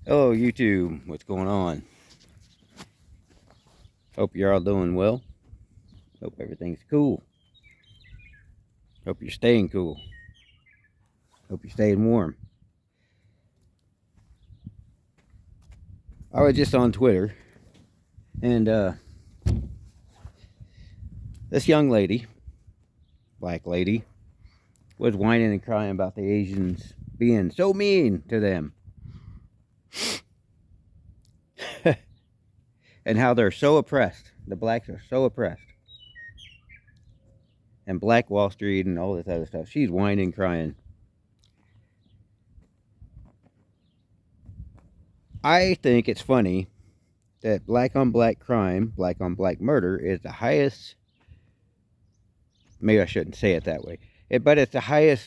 Hello YouTube, what's going on? Hope you're all doing well. Hope everything's cool. Hope you're staying cool. Hope you're staying warm. I was just on Twitter and this young lady, black lady, was whining and crying about the Asians being so mean to them. And how they're so oppressed. The blacks are so oppressed. And Black Wall Street and all this other stuff. She's whining, crying. I think it's funny that black on black crime, black on black murder is the highest, maybe I shouldn't say it that way, but it's the highest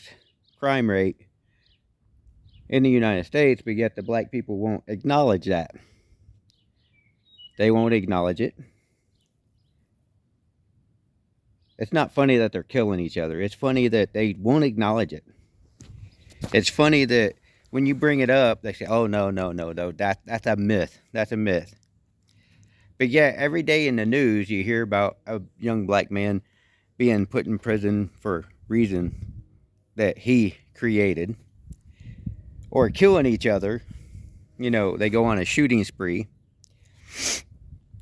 crime rate in the United States, but yet the black people won't acknowledge that. They won't acknowledge it. It's not funny that they're killing each other. It's funny that they won't acknowledge it. It's funny that when you bring it up, they say, oh, no, that's a myth. That's a myth. But yeah, every day in the news, you hear about a young black man being put in prison for reason that he created, or killing each other. You know, they go on a shooting spree.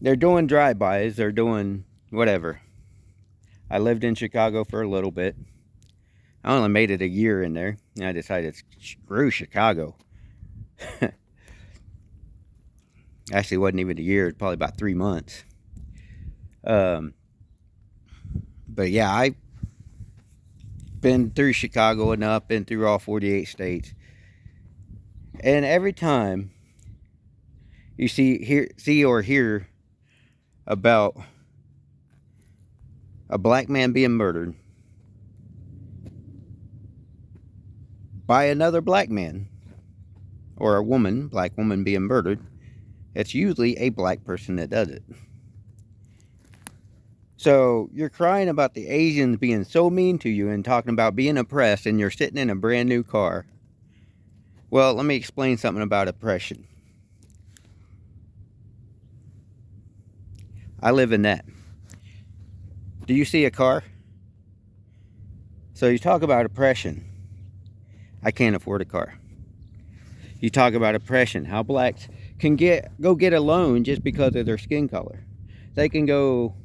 They're doing drive-bys. They're doing whatever. I lived in Chicago for a little bit. I only made it a year in there, and I decided, screw Chicago. Actually, it wasn't even a year. It was probably about 3 months. But yeah, I've been through Chicago enough, been through all 48 states. And every time you see or hear about a black man being murdered by another black man, or a woman, black woman being murdered, it's usually a black person that does it. So you're crying about the Asians being so mean to you and talking about being oppressed, and you're sitting in a brand new car. Well, let me explain something about oppression. I live in that. Do you see a car? So you talk about oppression. I can't afford a car. You talk about oppression, how blacks can go get a loan just because of their skin color. They can go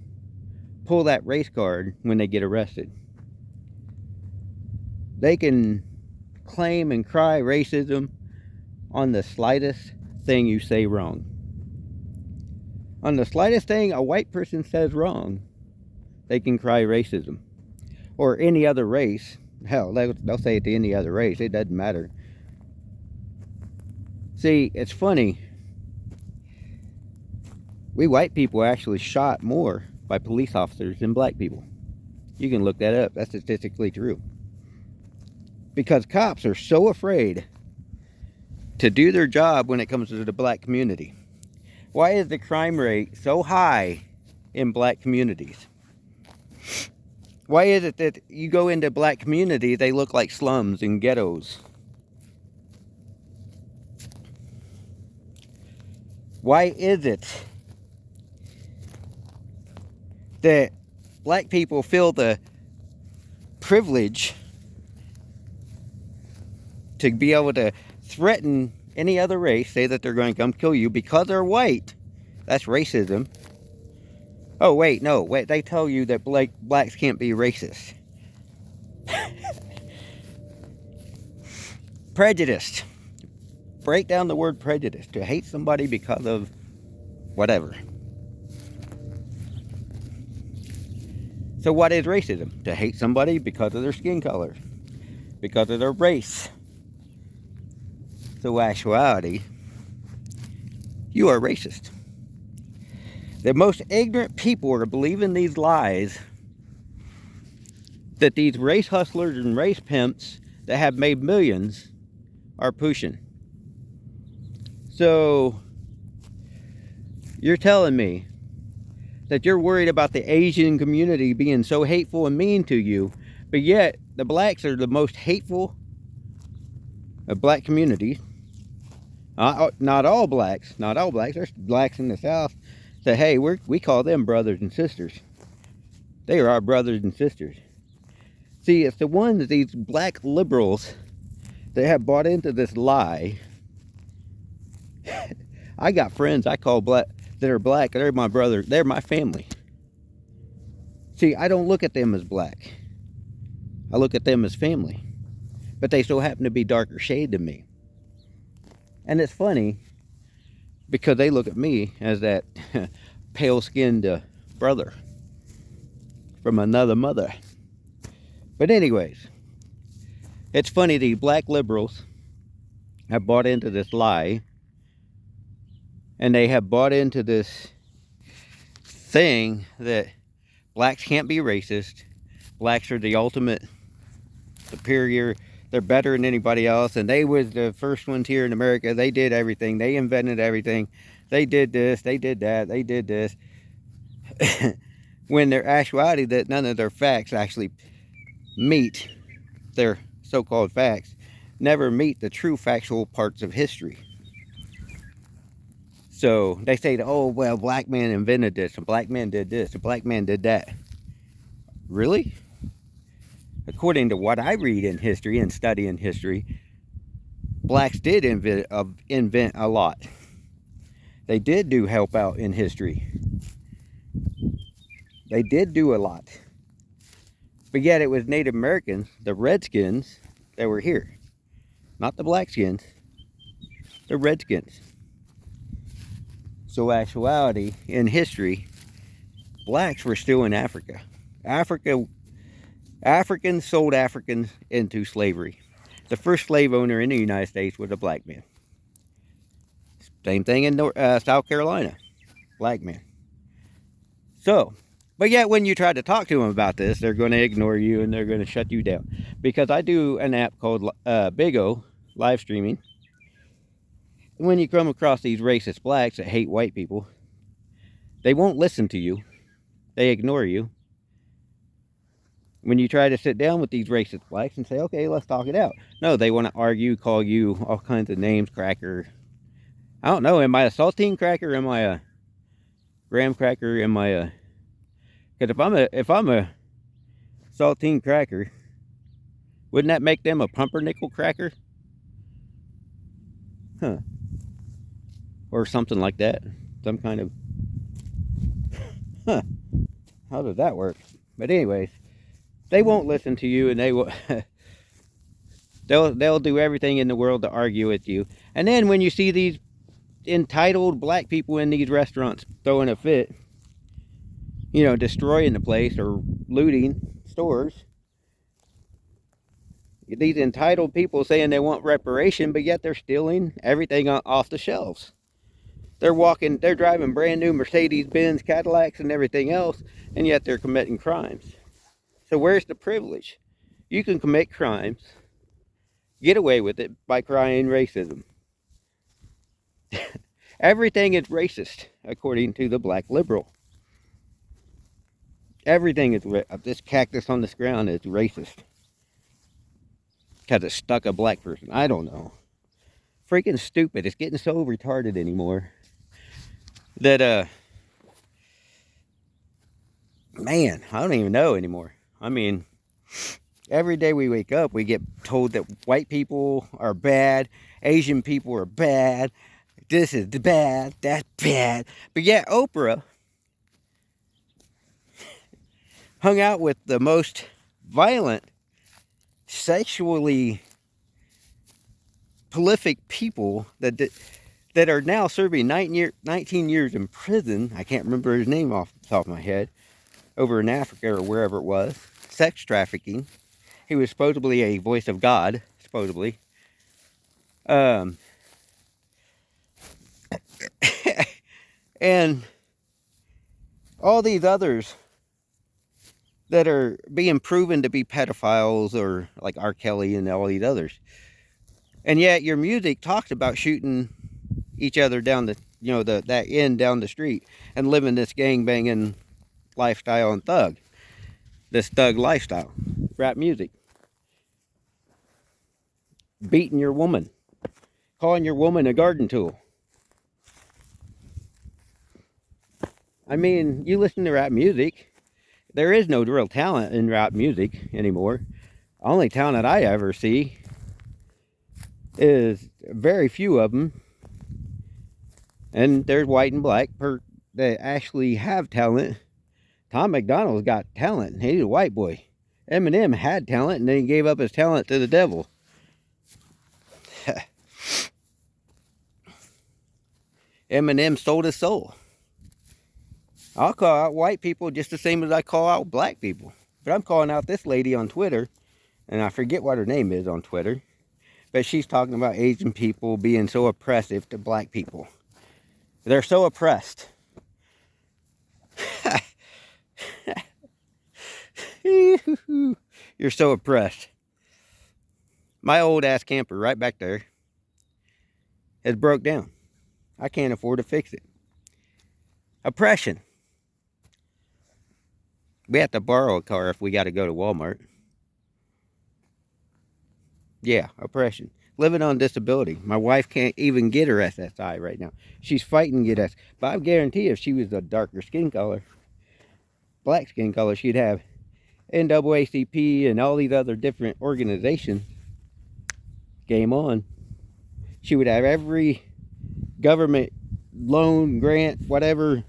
pull that race card when they get arrested. They can claim and cry racism on the slightest thing you say wrong. On the slightest thing a white person says wrong, they can cry racism. Or any other race. Hell, they'll say it to any other race. It doesn't matter. See, it's funny. We white people are actually shot more by police officers than black people. You can look that up. That's statistically true. Because cops are so afraid to do their job when it comes to the black community. Why is the crime rate so high in black communities? Why is it that you go into black communities, they look like slums and ghettos? Why is it that black people feel the privilege to be able to threaten any other race, say that they're going to come kill you because they're white? That's racism. Oh, wait, no, wait, they tell you that blacks can't be racist. Prejudiced. Break down the word prejudice. To hate somebody because of whatever. So what is racism? To hate somebody because of their skin color, because of their race. So actuality, you are racist. The most ignorant people are believing these lies that these race hustlers and race pimps that have made millions are pushing. So you're telling me that you're worried about the Asian community being so hateful and mean to you, but yet the blacks are the most hateful of black communities, Not all blacks. Not all blacks. There's blacks in the South that, hey, we call them brothers and sisters. They are our brothers and sisters. See, it's the ones, these black liberals, that have bought into this lie. I got friends I call black that are black. They're my brother. They're my family. See, I don't look at them as black. I look at them as family. But they still happen to be darker shade than me. And it's funny because they look at me as that pale-skinned brother from another mother. But anyways, it's funny, these black liberals have bought into this lie, and they have bought into this thing that blacks can't be racist, blacks are the ultimate superior, they're better than anybody else, and they was the first ones here in America. They did everything, they invented everything, they did this, they did that, they did this. When their actuality that none of their facts actually meet, their so-called facts never meet the true factual parts of history. So they say, oh, well, black man invented this, and black man did this, and black man did that. Really? According to what I read in history and study in history, blacks did invent a lot. They did do help out in history. They did do a lot. But yet it was Native Americans, the Redskins, that were here. Not the Blackskins. The Redskins. So actuality, in history, blacks were still in Africa. Africans sold Africans into slavery. The first slave owner in the United States was a black man. Same thing in South Carolina. Black man. So, but yet when you try to talk to them about this, they're going to ignore you and they're going to shut you down. Because I do an app called Big O, live streaming. When you come across these racist blacks that hate white people, they won't listen to you. They ignore you. When you try to sit down with these racist blacks and say, okay, let's talk it out. No, they want to argue, call you all kinds of names, cracker. I don't know, am I a saltine cracker? Am I a graham cracker? Am I a... Because if I'm a saltine cracker, wouldn't that make them a pumpernickel cracker? Huh. Or something like that. Some kind of... Huh. How does that work? But anyways, they won't listen to you, and they will... they'll do everything in the world to argue with you. And then when you see these entitled black people in these restaurants throwing a fit, you know, destroying the place or looting stores, these entitled people saying they want reparation, but yet they're stealing everything off the shelves. They're driving brand new Mercedes-Benz Cadillacs and everything else, and yet they're committing crimes. So where's the privilege? You can commit crimes, get away with it by crying racism. Everything is racist, according to the black liberal. Everything is this cactus on this ground is racist. Because it stuck a black person. I don't know. Freaking stupid. It's getting so retarded anymore. That, man, I don't even know anymore. I mean, every day we wake up, we get told that white people are bad, Asian people are bad, this is bad, that's bad. But yet Oprah hung out with the most violent, sexually prolific people that are now serving 19 years in prison. I can't remember his name off the top of my head. Over in Africa or wherever it was. Sex trafficking. He was supposedly a voice of God. Supposedly. And all these others that are being proven to be pedophiles, or like R. Kelly and all these others. And yet your music talks about shooting each other down the, you know, that end down the street and living this gangbanging lifestyle and this thug lifestyle. Rap music. Beating your woman. calling your woman a garden tool. I mean, you listen to rap music. There is no real talent in rap music anymore. Only talent I ever see is very few of them. And there's white and black that actually have talent. Tom MacDonald's got talent. He's a white boy. Eminem had talent, and then he gave up his talent to the devil. Eminem sold his soul. I'll call out white people just the same as I call out black people. But I'm calling out this lady on Twitter, and I forget what her name is on Twitter, but she's talking about Asian people being so oppressive to black people. They're so oppressed. You're so oppressed. My old ass camper right back there has broke down. I can't afford to fix it. Oppression. We have to borrow a car if we got to go to Walmart. Yeah, oppression. Living on disability. My wife can't even get her SSI right now. She's fighting to get us. But I guarantee if she was a darker skin color, black skin color, she'd have NAACP and all these other different organizations. Game on. She would have every government loan, grant, whatever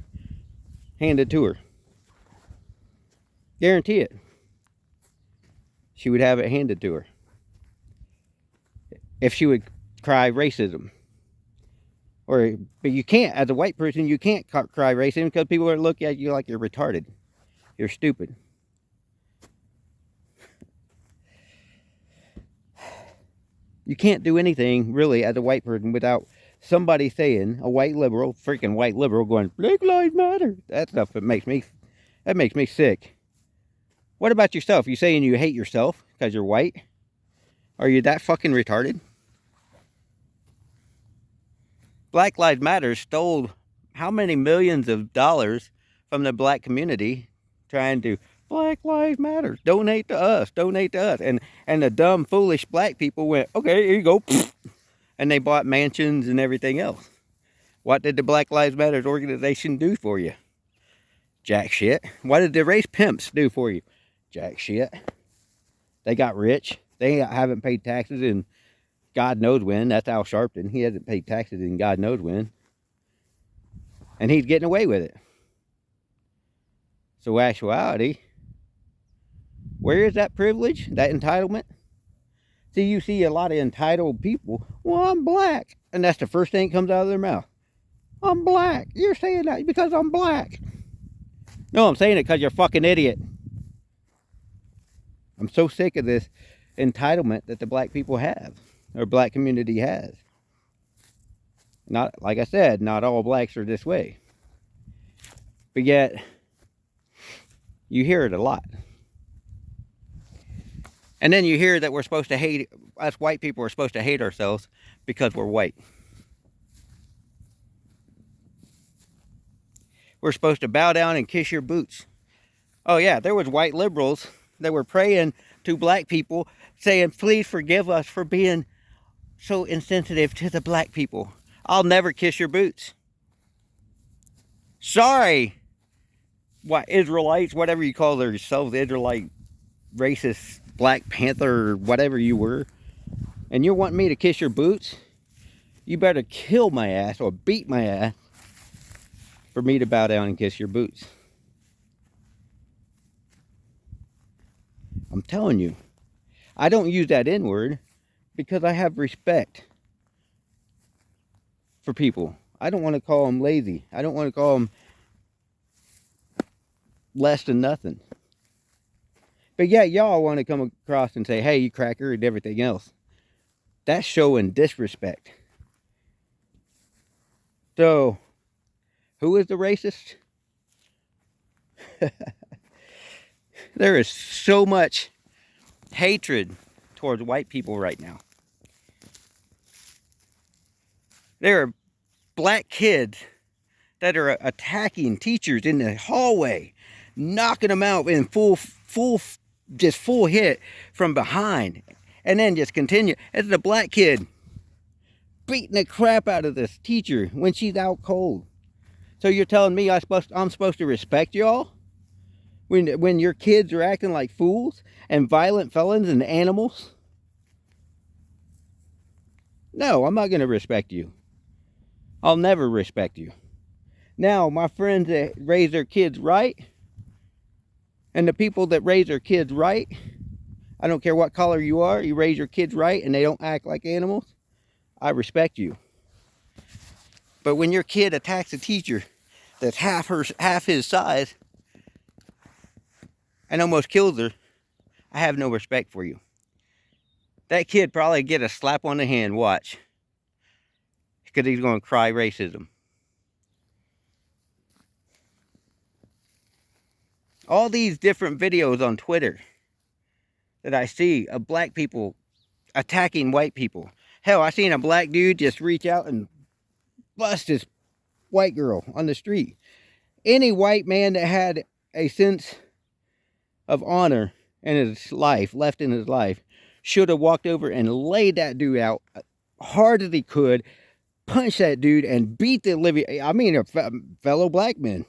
handed to her. Guarantee it. She would have it handed to her. If she would cry racism. But you can't, as a white person, you can't cry racism because people are looking at you like you're retarded. You're stupid. You can't do anything, really, as a white person without somebody saying, a white liberal, freaking white liberal, going, Black Lives Matter. That stuff, that makes me sick. What about yourself? You saying you hate yourself because you're white? Are you that fucking retarded? Black Lives Matter stole how many millions of dollars from the black community trying to, Black Lives Matter, donate to us, donate to us. And the dumb, foolish black people went, okay, here you go. And they bought mansions and everything else. What did the Black Lives Matter organization do for you? Jack shit. What did the race pimps do for you? Jack shit. They got rich. They haven't paid taxes in God knows when. That's Al Sharpton. He hasn't paid taxes in God knows when. And he's getting away with it. So actuality, where is that privilege? That entitlement? See, you see a lot of entitled people. Well, I'm black. And that's the first thing that comes out of their mouth. I'm black. You're saying that because I'm black. No, I'm saying it because you're a fucking idiot. I'm so sick of this entitlement that the black people have, or black community has. Not, like I said, not all blacks are this way. But yet, you hear it a lot. And then you hear that we're supposed to hate, us white people are supposed to hate ourselves because we're white. We're supposed to bow down and kiss your boots. Oh yeah, there was white liberals that were praying to black people saying, please forgive us for being so insensitive to the black people. I'll never kiss your boots. Sorry, what, Israelites, whatever you call yourselves, Israelite, racist, Black Panther, or whatever you were, and you want me to kiss your boots? You better kill my ass or beat my ass for me to bow down and kiss your boots. I'm telling you, I don't use that N-word because I have respect for people. I don't want to call them lazy. I don't want to call them less than nothing. But yeah, y'all want to come across and say, hey, you cracker, and everything else. That's showing disrespect. So, who is the racist? There is so much hatred towards white people right now. There are black kids that are attacking teachers in the hallway, knocking them out in full hit from behind, and then just continue. It's a black kid beating the crap out of this teacher when she's out cold. So you're telling me I'm supposed to respect y'all? When your kids are acting like fools and violent felons and animals? No, I'm not going to respect you. I'll never respect you. Now, my friends that raise their kids right, and the people that raise their kids right, I don't care what color you are, you raise your kids right and they don't act like animals, I respect you. But when your kid attacks a teacher that's half his size and almost kills her, I have no respect for you. That kid probably get a slap on the hand, watch. Because he's going to cry racism. All these different videos on Twitter that I see of black people attacking white people. Hell, I seen a black dude just reach out and bust this white girl on the street. Any white man that had a sense of honor in his life, left in his life, should have walked over and laid that dude out hard as he could, punched that dude and beat the living, a fellow black man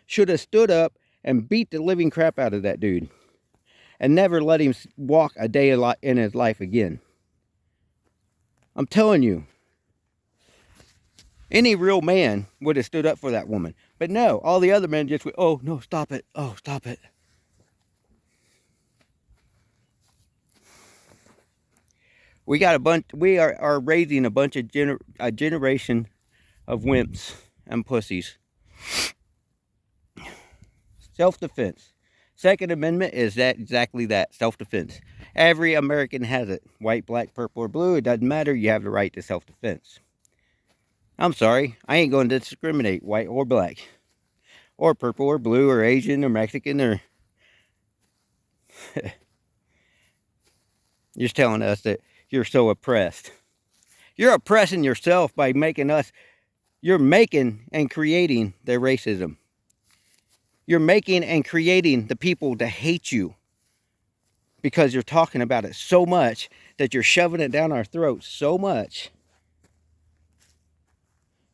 should have stood up and beat the living crap out of that dude and never let him walk a day in his life again. I'm telling you, any real man would have stood up for that woman. But no, all the other men just went, oh, no, stop it. Oh, stop it. We are raising a bunch of a generation of wimps and pussies. Self-defense. Second Amendment is exactly that, self-defense. Every American has it. White, black, purple, or blue, it doesn't matter. You have the right to self-defense. I'm sorry, I ain't going to discriminate white or black, or purple or blue or Asian or Mexican or... You're just telling us that you're so oppressed. You're oppressing yourself by you're making and creating their racism. You're making and creating the people to hate you because you're talking about it so much that you're shoving it down our throats so much.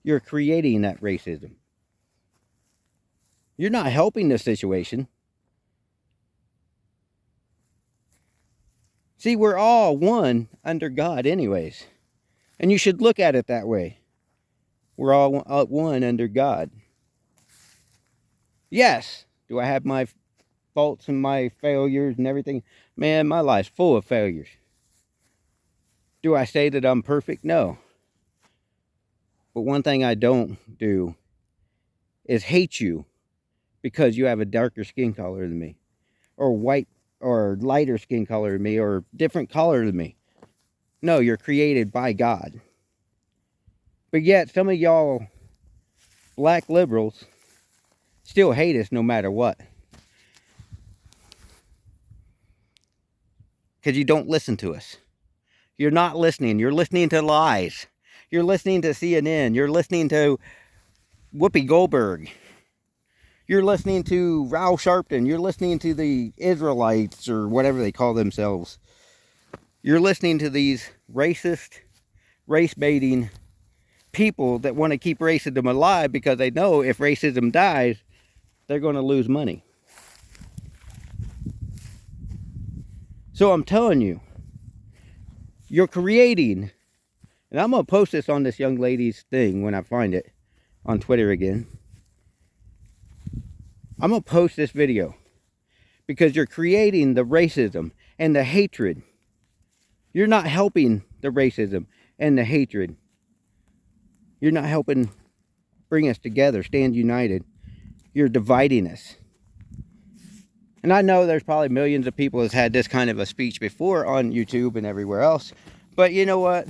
You're creating that racism. You're not helping the situation. See, we're all one under God anyways. And you should look at it that way. We're all one under God. Yes, do I have my faults and my failures and everything? Man, my life's full of failures. Do I say that I'm perfect? No. But one thing I don't do is hate you because you have a darker skin color than me, or white or lighter skin color than me, or different color than me. No, you're created by God. But yet some of y'all black liberals still hate us no matter what. Because you don't listen to us. You're not listening. You're listening to lies. You're listening to CNN. You're listening to Whoopi Goldberg. You're listening to Al Sharpton. You're listening to the Israelites or whatever they call themselves. You're listening to these racist, race-baiting people that want to keep racism alive because they know if racism dies, they're going to lose money. So I'm telling you, you're creating, and I'm going to post this on this young lady's thing when I find it on Twitter again. I'm going to post this video because you're creating the racism and the hatred. You're not helping the racism and the hatred. You're not helping bring us together, stand united. You're dividing us. And I know there's probably millions of people that's had this kind of a speech before on YouTube and everywhere else. But you know what?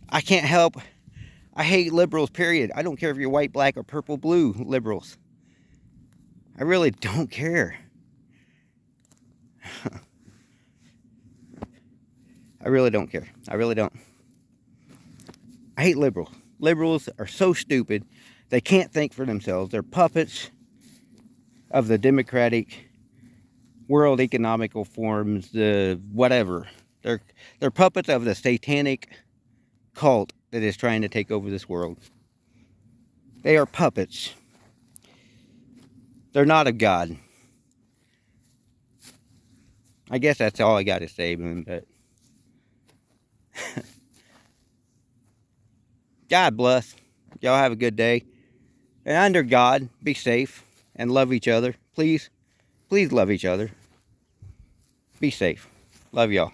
I can't help. I hate liberals, period. I don't care if you're white, black, or purple, blue liberals. I really don't care. I really don't care. I really don't. I hate liberals. Liberals are so stupid. They can't think for themselves. They're puppets of the democratic World Economical Forums, the whatever. They're puppets of the satanic cult that is trying to take over this world. They are puppets. They're not of God. I guess that's all I got to say, but God bless. Y'all have a good day. And under God, be safe and love each other. Please, please love each other. Be safe. Love y'all.